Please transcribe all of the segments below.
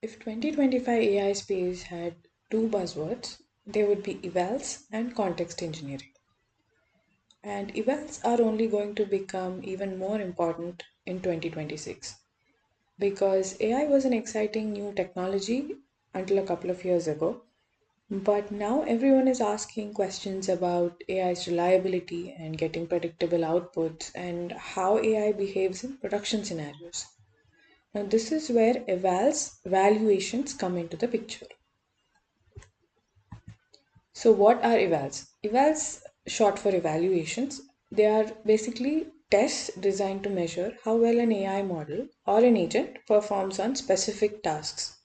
If 2025 AI space had two buzzwords, they would be evals and context engineering. And evals are only going to become even more important in 2026 because AI was an exciting new technology until a couple of years ago. But now everyone is asking questions about AI's reliability and getting predictable outputs and how AI behaves in production scenarios. Now, this is where evals valuations come into the picture. So, what are evals? Evals, short for evaluations, they are basically tests designed to measure how well an AI model or an agent performs on specific tasks.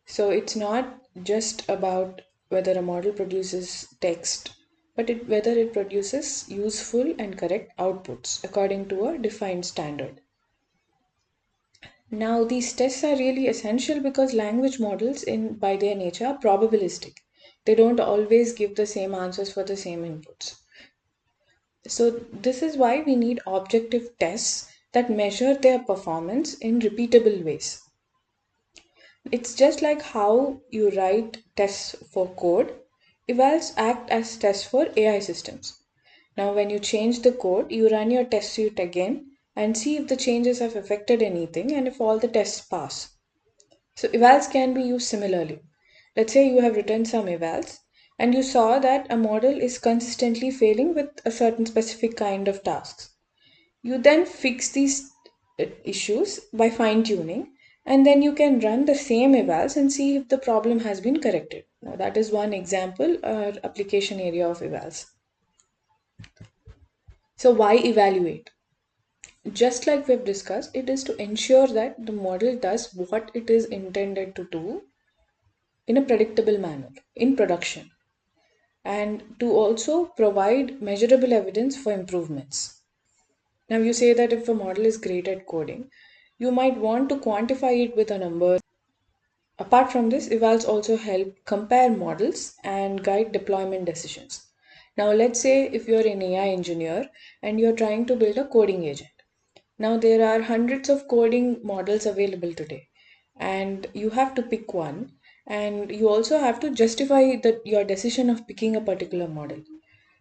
So, it's not just about whether a model produces text, but whether it produces useful and correct outputs according to a defined standard. Now, these tests are really essential because language models, in by their nature, are probabilistic. They don't always give the same answers for the same inputs. So, this is why we need objective tests that measure their performance in repeatable ways. It's just like how you write tests for code, evals act as tests for AI systems. Now, when you change the code, you run your test suite again and see if the changes have affected anything and if all the tests pass. So evals can be used similarly. Let's say you have written some evals and you saw that a model is consistently failing with a certain specific kind of tasks. You then fix these issues by fine tuning and then you can run the same evals and see if the problem has been corrected. Now that is one example or application area of evals. So why evaluate? Just like we've discussed, it is to ensure that the model does what it is intended to do in a predictable manner in production and to also provide measurable evidence for improvements. Now, you say that if a model is great at coding, you might want to quantify it with a number. Apart from this, evals also help compare models and guide deployment decisions. Now, let's say if you're an AI engineer and you're trying to build a coding agent. Now, there are hundreds of coding models available today, and you have to pick one, and you also have to justify your decision of picking a particular model.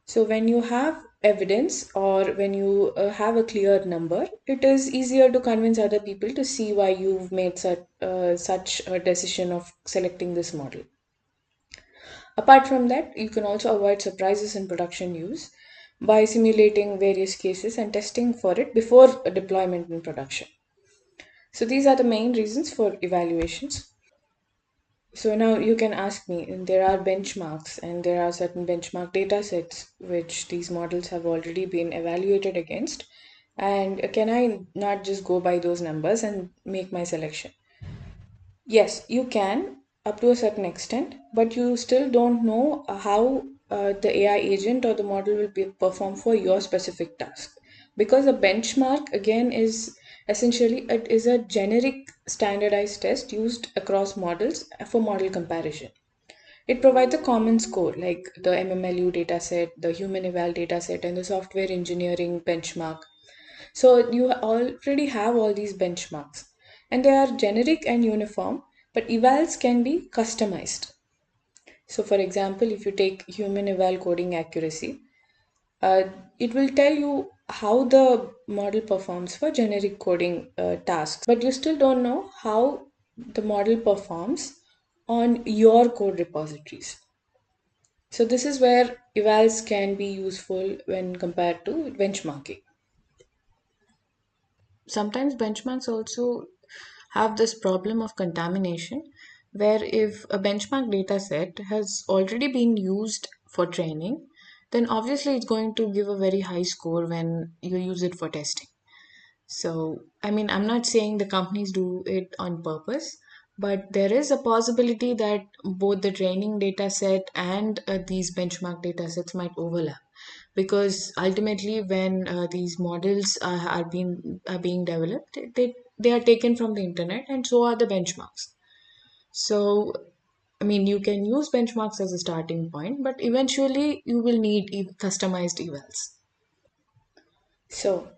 So, when you have evidence or when you have a clear number, it is easier to convince other people to see why you've made such a decision of selecting this model. Apart from that, you can also avoid surprises in production use by simulating various cases and testing for it before a deployment in production. So these are the main reasons for evaluations. So now you can ask me, and there are benchmarks and there are certain benchmark data sets which these models have already been evaluated against. And can I not just go by those numbers and make my selection? Yes, you can up to a certain extent, but you still don't know how the AI agent or the model will perform for your specific task. Because a benchmark again is essentially it is a generic standardized test used across models for model comparison. It provides a common score like the MMLU dataset, the human eval dataset, and the software engineering benchmark. So you already have all these benchmarks and they are generic and uniform, but evals can be customized. So for example, if you take human eval coding accuracy, uh, it will tell you how the model performs for generic coding tasks, but you still don't know how the model performs on your code repositories. So this is where evals can be useful when compared to benchmarking. Sometimes benchmarks also have this problem of contamination where if a benchmark data set has already been used for training, then obviously it's going to give a very high score when you use it for testing. So, I mean, I'm not saying the companies do it on purpose, but there is a possibility that both the training data set and these benchmark data sets might overlap. Because ultimately, when these models are being developed, they are taken from the internet, and so are the benchmarks. So, I mean, you can use benchmarks as a starting point, but eventually you will need customized evals. So,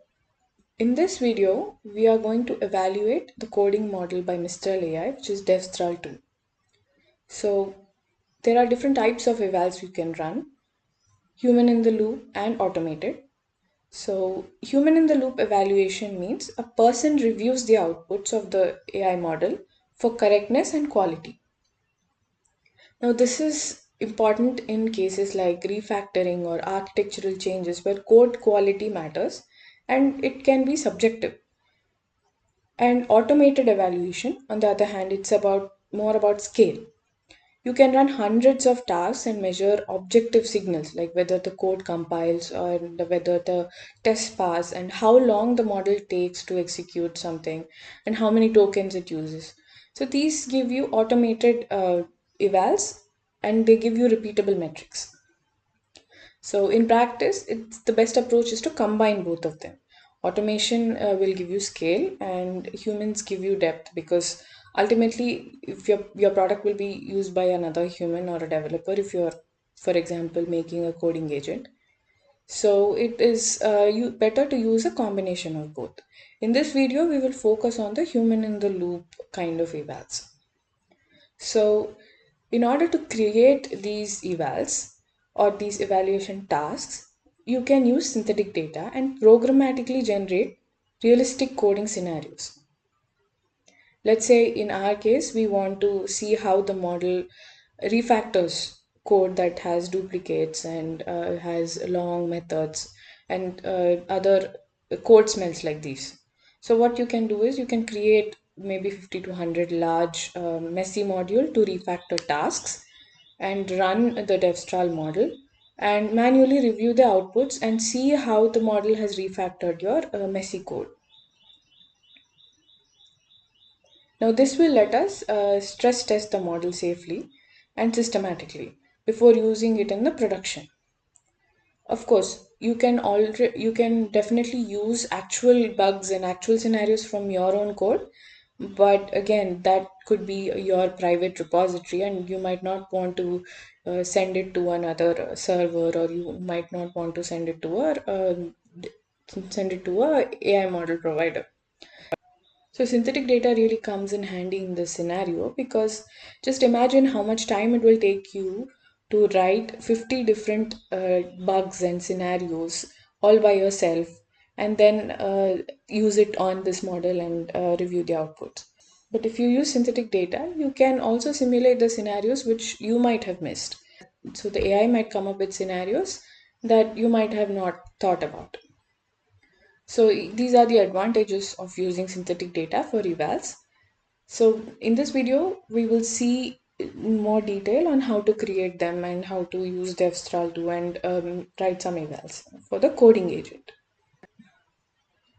In this video, we are going to evaluate the coding model by Mistral AI, which is Devstral 2. So there are different types of evals you can run: human in the loop and automated. So human in the loop evaluation means a person reviews the outputs of the AI model for correctness and quality. Now, this is important in cases like refactoring or architectural changes where code quality matters and it can be subjective. And automated evaluation, on the other hand, it's about more about scale. You can run hundreds of tasks and measure objective signals like whether the code compiles or whether the tests pass and how long the model takes to execute something and how many tokens it uses. So these give you automated evals and they give you repeatable metrics. So in practice, it's the best approach is to combine both of them. Automation will give you scale and humans give you depth, because ultimately if your product will be used by another human or a developer, if you're, for example, making a coding agent. So it is you better to use a combination of both. In this video, we will focus on the human in the loop kind of evals. So in order to create these evals or these evaluation tasks, you can use synthetic data and programmatically generate realistic coding scenarios. Let's say in our case, we want to see how the model refactors code that has duplicates and has long methods and other code smells like these. So what you can do is you can create maybe 50 to 100 large messy module to refactor tasks and run the Devstral model and manually review the outputs and see how the model has refactored your messy code. Now, this will let us stress test the model safely and systematically before using it in the production. Of course, you can definitely use actual bugs and actual scenarios from your own code, but again, that could be your private repository, and you might not want to send it to another server, or you might not want to send it to a AI model provider. So synthetic data really comes in handy in this scenario, because just imagine how much time it will take you to write 50 different bugs and scenarios all by yourself and then use it on this model and review the outputs. But if you use synthetic data, you can also simulate the scenarios which you might have missed. So the AI might come up with scenarios that you might have not thought about. So these are the advantages of using synthetic data for evals. So in this video, we will see in more detail on how to create them and how to use Devstral to and write some evals for the coding agent.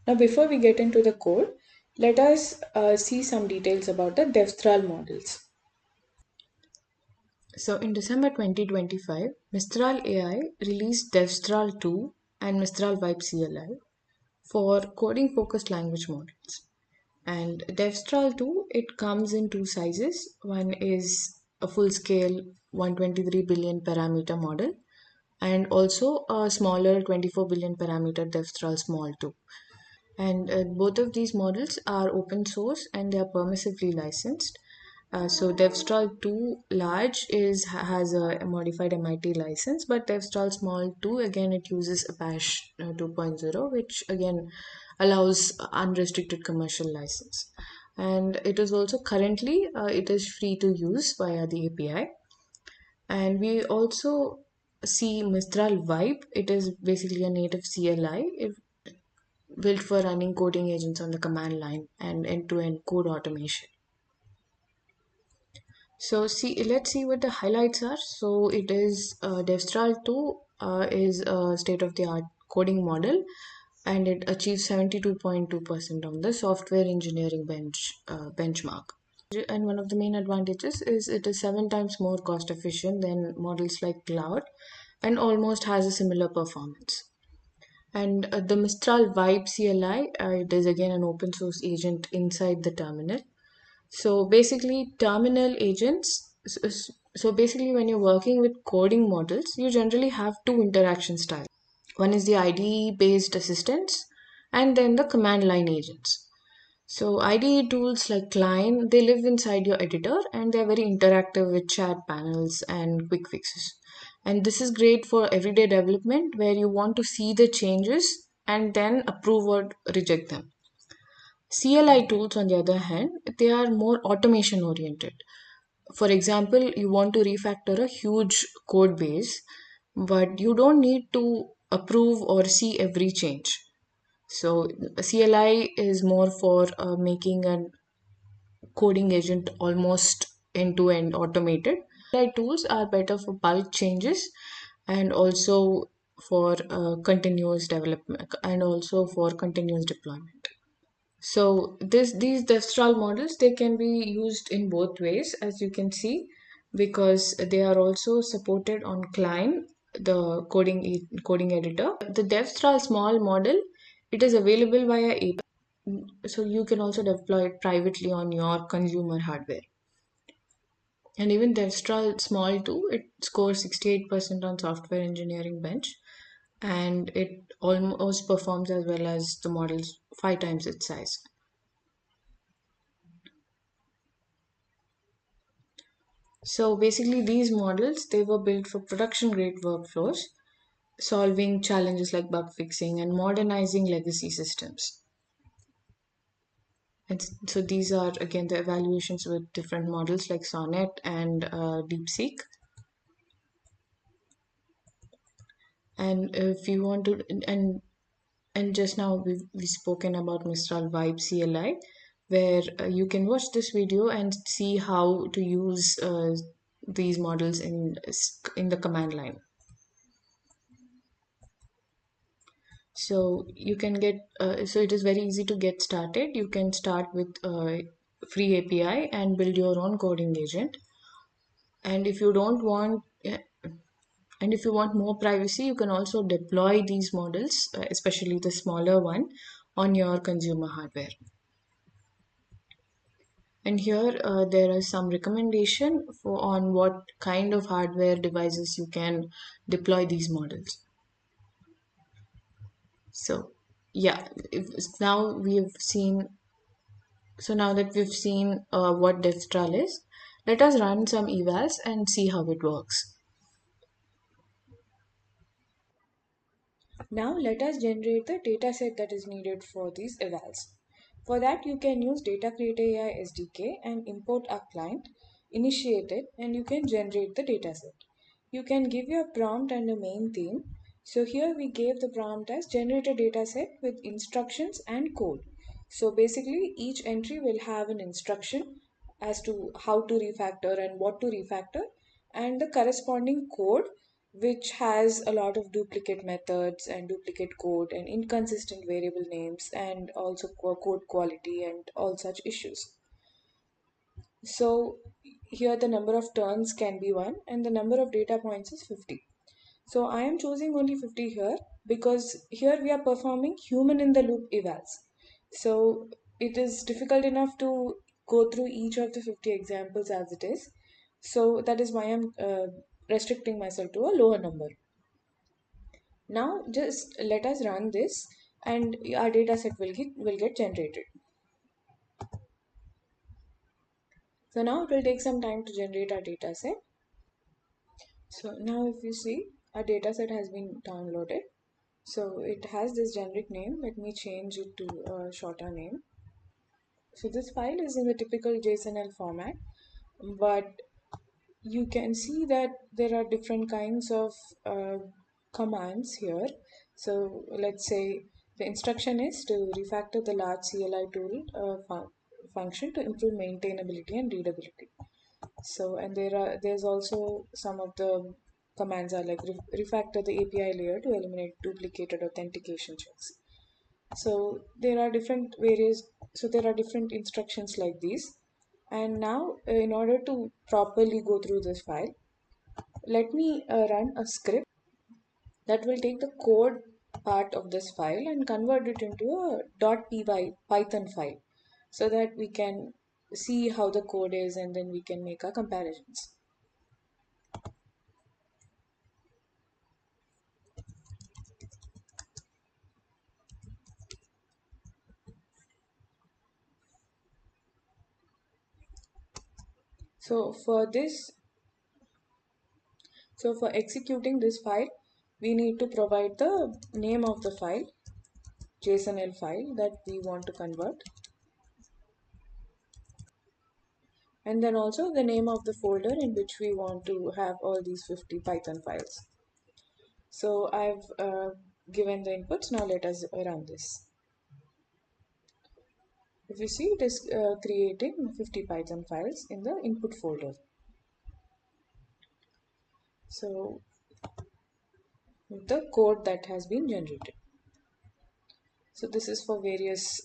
Now, before we get into the code, let us see some details about the Devstral models. So in December 2025, Mistral AI released Devstral 2 and Mistral Vibe CLI for coding focused language models. And Devstral 2, it comes in two sizes. One is a full scale 123 billion parameter model, and also a smaller 24 billion parameter Devstral Small 2. And both of these models are open source and they are permissively licensed. So Devstral 2 large has a modified MIT license, but Devstral Small 2, again, it uses Apache 2.0, which again allows unrestricted commercial license. And it is also currently it is free to use via the API. And we also see Mistral Vibe. It is basically a native CLI. Built for running coding agents on the command line and end-to-end code automation. So let's see what the highlights are. So it is Devstral 2 is a state-of-the-art coding model, and it achieves 72.2% on the software engineering benchmark. And one of the main advantages is it is 7 times more cost efficient than models like Cloud and almost has a similar performance. And the Mistral Vibe CLI, it is again an open source agent inside the terminal. So basically, terminal agents. So basically, when you're working with coding models, you generally have two interaction styles. One is the IDE based assistance, And then the command line agents. So IDE tools like Klein, they live inside your editor and they're very interactive with chat panels and quick fixes. And this is great for everyday development where you want to see the changes and then approve or reject them. CLI tools, on the other hand, they are more automation oriented. For example, you want to refactor a huge code base, but you don't need to approve or see every change. So CLI is more for making a coding agent almost end to end automated. CLI tools are better for bulk changes and also for continuous development and also for continuous deployment. So these Devstral models, they can be used in both ways, as you can see, because they are also supported on Klein, the coding editor. The Devstral small model, it is available via API, so you can also deploy it privately on your consumer hardware. And even Devstral small too, it scores 68% on software engineering bench, and it almost performs as well as the models 5 times its size. So basically, these models, they were built for production grade workflows, solving challenges like bug fixing and modernizing legacy systems. And so these are again the evaluations with different models like Sonnet and DeepSeek. And if you want to, and just now we've spoken about Mistral Vibe CLI, where you can watch this video and see how to use these models in the command line. So you can get so it is very easy to get started. You can start with free API and build your own coding agent. And if you don't want and if you want more privacy, you can also deploy these models, especially the smaller one, on your consumer hardware. And here there is some recommendation for on what kind of hardware devices you can deploy these models. So yeah, now we have seen. So now that we've seen what Devstral is, let us run some evals and see how it works. Now let us generate the dataset that is needed for these evals. For that you can use Data Create AI SDK and import a client, initiate it, and you can generate the dataset. You can give your prompt and a main theme. So here we gave the prompt as generate a dataset with instructions and code. So basically each entry will have an instruction as to how to refactor and what to refactor, and the corresponding code which has a lot of duplicate methods and duplicate code and inconsistent variable names and also code quality and all such issues. So here the number of turns can be 1 and the number of data points is 50. So I am choosing only 50 here because here we are performing human in the loop evals. So it is difficult enough to go through each of the 50 examples as it is. So that is why I'm restricting myself to a lower number. Now just let us run this and our data set will get generated. So now it will take some time to generate our data set. So now if you see, our data set has been downloaded. So it has this generic name. Let me change it to a shorter name. So this file is in the typical JSON-L format, but you can see that there are different kinds of commands here. So let's say the instruction is to refactor the large CLI tool function to improve maintainability and readability. So and there's also some of the commands are like refactor the API layer to eliminate duplicated authentication checks. So there are different instructions like these. And now in order to properly go through this file, let me run a script that will take the code part of this file and convert it into a .py Python file so that we can see how the code is and then we can make our comparisons. So for this, so for executing this file, we need to provide the name of the file, JSON-L file that we want to convert, and then also the name of the folder in which we want to have all these 50 Python files. So I've given the inputs. Now let us run this. If you see, it is creating 50 Python files in the input folder. So the code that has been generated. So this is for various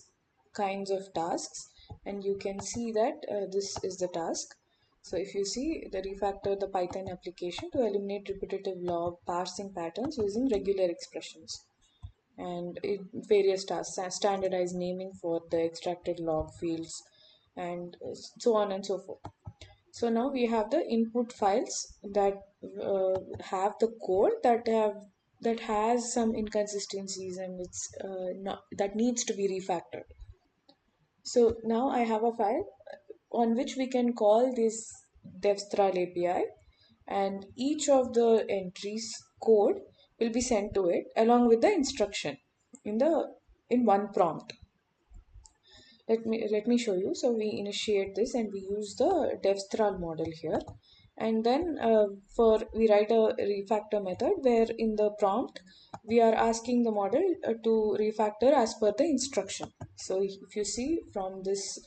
kinds of tasks, and you can see that this is the task. So if you see, the refactor the Python application to eliminate repetitive log parsing patterns using regular expressions, and various tasks, standardized naming for the extracted log fields, and so on and so forth. So now we have the input files that have the code that has some inconsistencies, and it's not, that needs to be refactored. So now I have a file on which we can call this Devstral API, and each of the entries code will be sent to it along with the instruction in one prompt. Let me show you. So we initiate this and we use the Devstral model here, and then for we write a refactor method where in the prompt we are asking the model to refactor as per the instruction. So if you see from this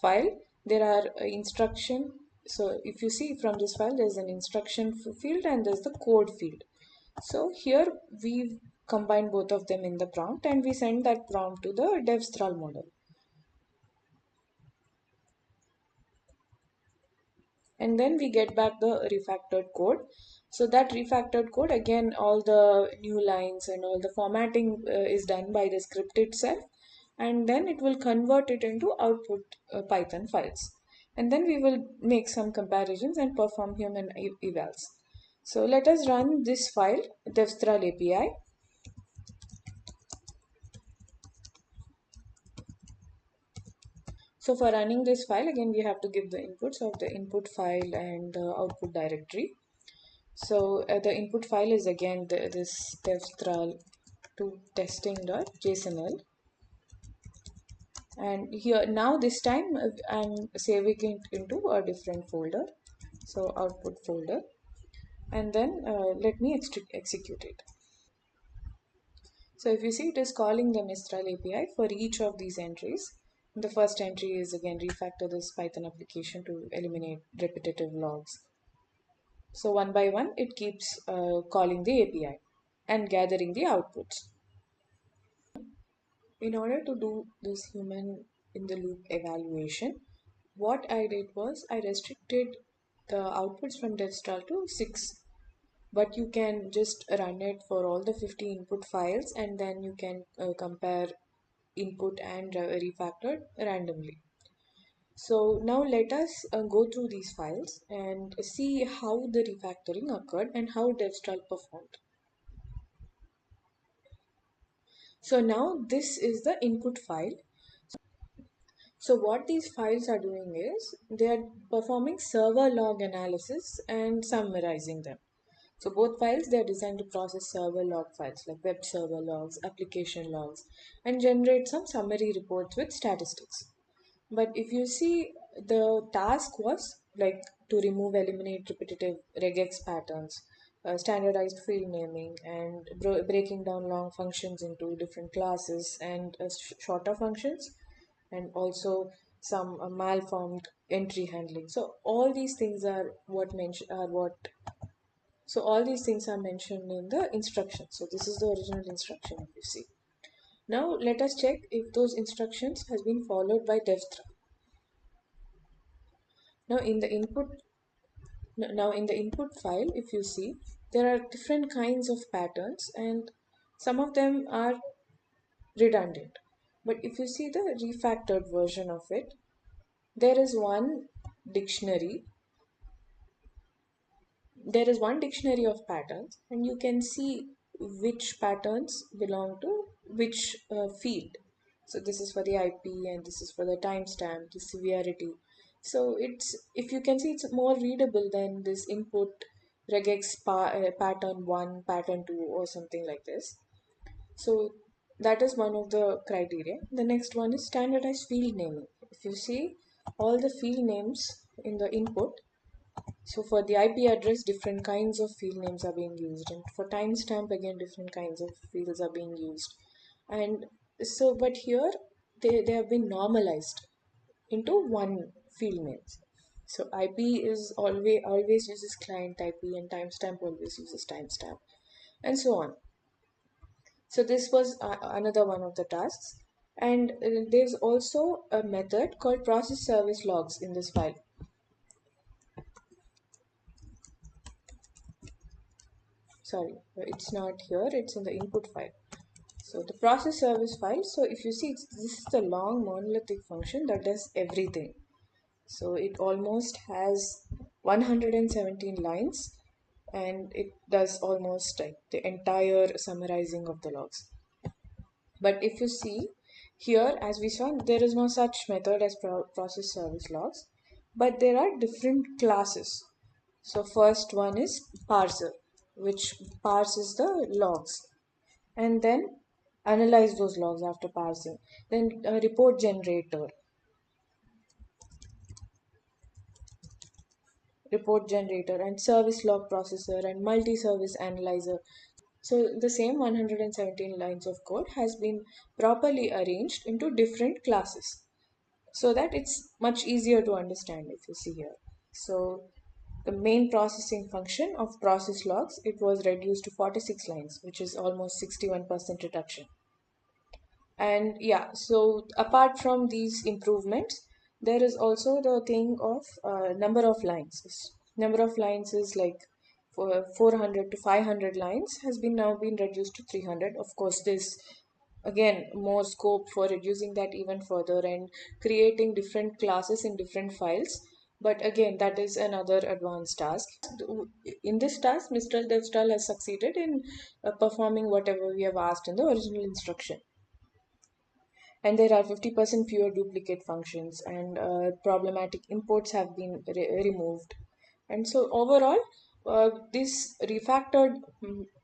file, there are instruction. So if you see from this file, there's an instruction field and there's the code field. So here we combine both of them in the prompt and we send that prompt to the Devstral model. And then we get back the refactored code. So that refactored code, again, all the new lines and all the formatting is done by the script itself, and then it will convert it into output Python files, and then we will make some comparisons and perform human evals. So let us run this file, Devstral API. So for running this file, again we have to give the inputs of the input file and the output directory. So the input file is again this Devstral to testing.jsonl, and here now this time I'm saving it into a different folder, so output folder, and then let me execute it. So if you see, it is calling the Mistral API for each of these entries. The first entry is again refactor this Python application to eliminate repetitive logs. So one by one, it keeps calling the API and gathering the outputs. In order to do this human in the loop evaluation, what I did was I restricted the outputs from Devstral to 6. But you can just run it for all the 50 input files, and then you can compare input and refactor randomly. So now let us go through these files and see how the refactoring occurred and how Devstral performed. So now this is the input file. So what these files are doing is they are performing server log analysis and summarizing them. So both files, they are designed to process server log files like web server logs, application logs, and generate some summary reports with statistics. But if you see, the task was like to remove, eliminate repetitive regex patterns, standardized field naming, and breaking down long functions into different classes and shorter functions, and also some malformed entry handling. So all these things are so all these things are mentioned in the instruction. So this is the original instruction if you see. Now let us check if those instructions has been followed by Devstral. Now in the input file, if you see, there are different kinds of patterns and some of them are redundant. But if you see the refactored version of it, there is one dictionary of patterns, and you can see which patterns belong to which field. So this is for the IP and this is for the timestamp, the severity. So it's, if you can see, it's more readable than this input regex pattern 1, pattern 2, or something like this. So that is one of the criteria. The next one is standardized field naming. If you see all the field names in the input, so for the IP address, different kinds of field names are being used, and for timestamp, again, different kinds of fields are being used. And so, but here they have been normalized into one field names. So IP is always uses client IP, and timestamp always uses timestamp, and so on. So this was another one of the tasks. And there's also a method called process service logs in this file. Sorry, it's not here, it's in the input file. So the process service file, so if you see, this is the long monolithic function that does everything. So it almost has 117 lines, and it does almost like the entire summarizing of the logs. But if you see here, as we saw, there is no such method as process service logs, but there are different classes. So first one is parser, which parses the logs and then analyze those logs after parsing. Then a report generator, and service log processor, and multi-service analyzer. So the same 117 lines of code has been properly arranged into different classes so that it's much easier to understand if you see here. So the main processing function of process logs, it was reduced to 46 lines, which is almost 61% reduction. And yeah, so apart from these improvements, there is also the thing of number of lines. Number of lines is like for 400 to 500 lines has been now been reduced to 300. Of course, there's again more scope for reducing that even further and creating different classes in different files. But again, that is another advanced task. In this task, Mr. Devstral has succeeded in performing whatever we have asked in the original instruction, and there are 50% fewer duplicate functions, and problematic imports have been removed. And so overall, this refactored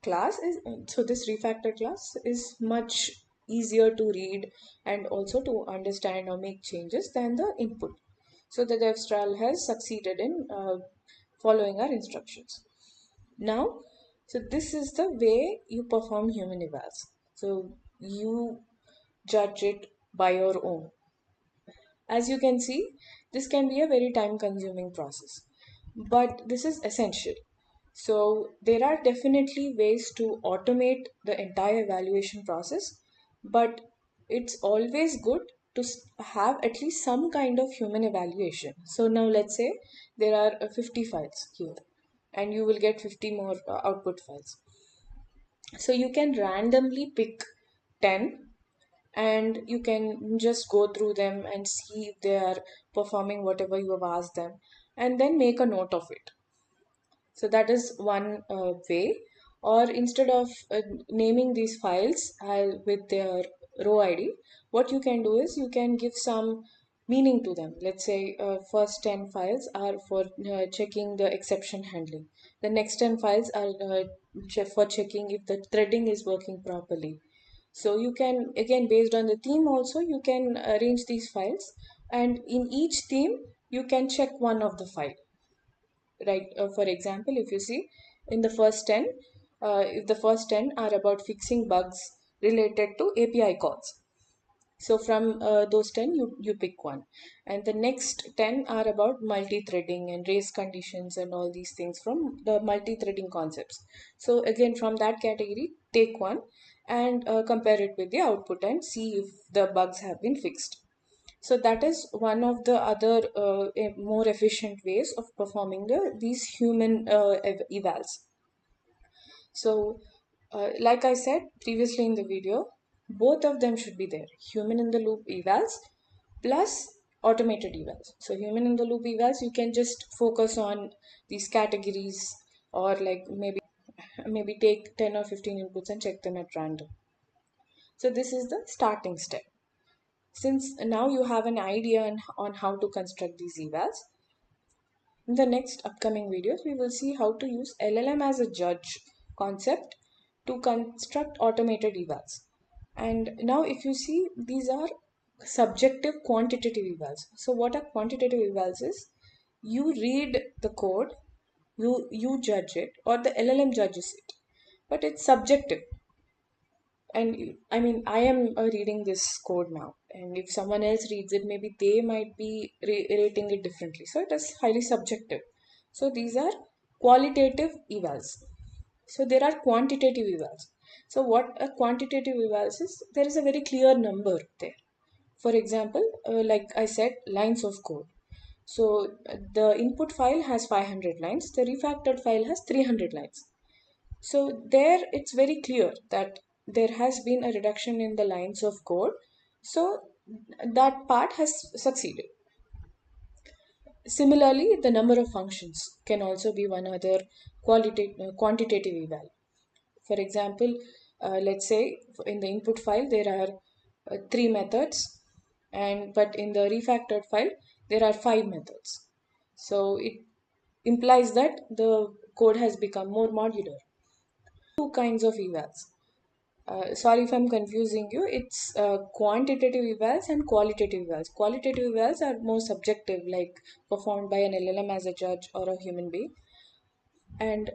class is, so this refactored class is much easier to read and also to understand or make changes than the input. So the Devstral has succeeded in following our instructions. Now, so this is the way you perform human evals. So you judge it by your own. As you can see, this can be a very time consuming process, but this is essential. So there are definitely ways to automate the entire evaluation process, but it's always good to have at least some kind of human evaluation. So now let's say there are 50 files here, and you will get 50 more output files. So you can randomly pick 10, and you can just go through them and see if they are performing whatever you have asked them, and then make a note of it. So that is one way. Or instead of naming these files with their row ID, what you can do is you can give some meaning to them. Let's say first 10 files are for checking the exception handling. The next 10 files are for checking if the threading is working properly. So you can, again, based on the theme also, you can arrange these files, and in each theme you can check one of the file, right? For example, if you see in the first 10, if the first 10 are about fixing bugs related to API calls, so from those 10, you pick one. And the next 10 are about multi-threading and race conditions and all these things from the multi-threading concepts. So again, from that category, take one and compare it with the output and see if the bugs have been fixed. So that is one of the other more efficient ways of performing these human evals. So like I said previously in the video, both of them should be there. Human in the loop evals plus automated evals. So human in the loop evals, you can just focus on these categories, or like maybe take 10 or 15 inputs and check them at random. So this is the starting step. Since now you have an idea on how to construct these evals, in the next upcoming videos, we will see how to use LLM as a judge concept to construct automated evals. And now if you see, these are subjective quantitative evals. So what are quantitative evals is, you read the code, you judge it, or the LLM judges it, but it's subjective. And I mean, I am reading this code now, and if someone else reads it, maybe they might be rating it differently, so it is highly subjective. So these are qualitative evals. So there are quantitative evals. So what a quantitative evals is, there is a very clear number there. For example, like I said, lines of code. So the input file has 500 lines, the refactored file has 300 lines. So there it's very clear that there has been a reduction in the lines of code. So that part has succeeded. Similarly, the number of functions can also be one other quantitative eval. For example, let's say in the input file there are three methods, and but in the refactored file there are five methods. So it implies that the code has become more modular. Two kinds of evals. Sorry if I'm confusing you. It's quantitative evals and qualitative evals. Qualitative evals are more subjective, like performed by an LLM as a judge or a human being. And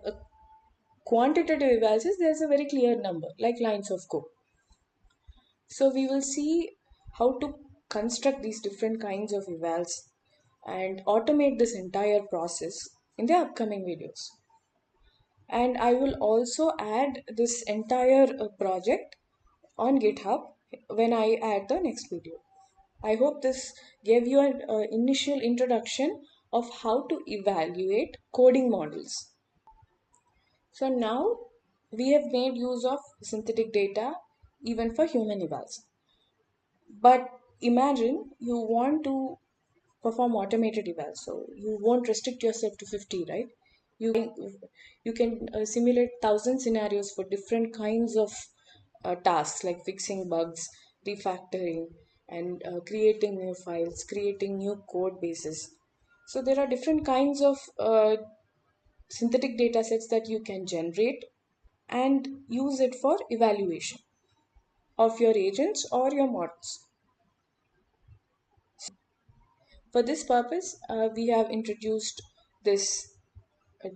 quantitative evals is there's a very clear number, like lines of code. So we will see how to construct these different kinds of evals and automate this entire process in the upcoming videos. And I will also add this entire project on GitHub when I add the next video. I hope this gave you an initial introduction of how to evaluate coding models. So now we have made use of synthetic data even for human evals. But imagine you want to perform automated evals, so you won't restrict yourself to 50, right? You can simulate 1,000 scenarios for different kinds of tasks, like fixing bugs, refactoring, and creating new files, creating new code bases. So there are different kinds of synthetic data sets that you can generate and use it for evaluation of your agents or your models. For this purpose, we have introduced this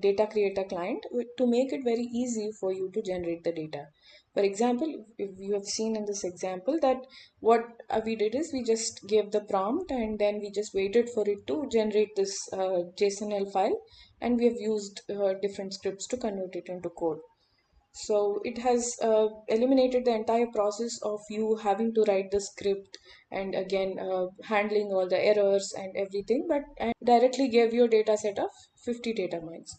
data creator client to make it very easy for you to generate the data. For example, if you have seen in this example that what we did is we just gave the prompt and then we just waited for it to generate this JSON-L file, and we have used different scripts to convert it into code. So it has eliminated the entire process of you having to write the script and again handling all the errors and everything, but and directly gave you a data set of 50 data points.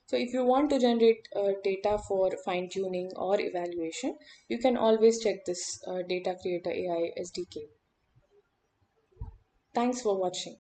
So if you want to generate data for fine tuning or evaluation, you can always check this Data Creator AI SDK. Thanks for watching.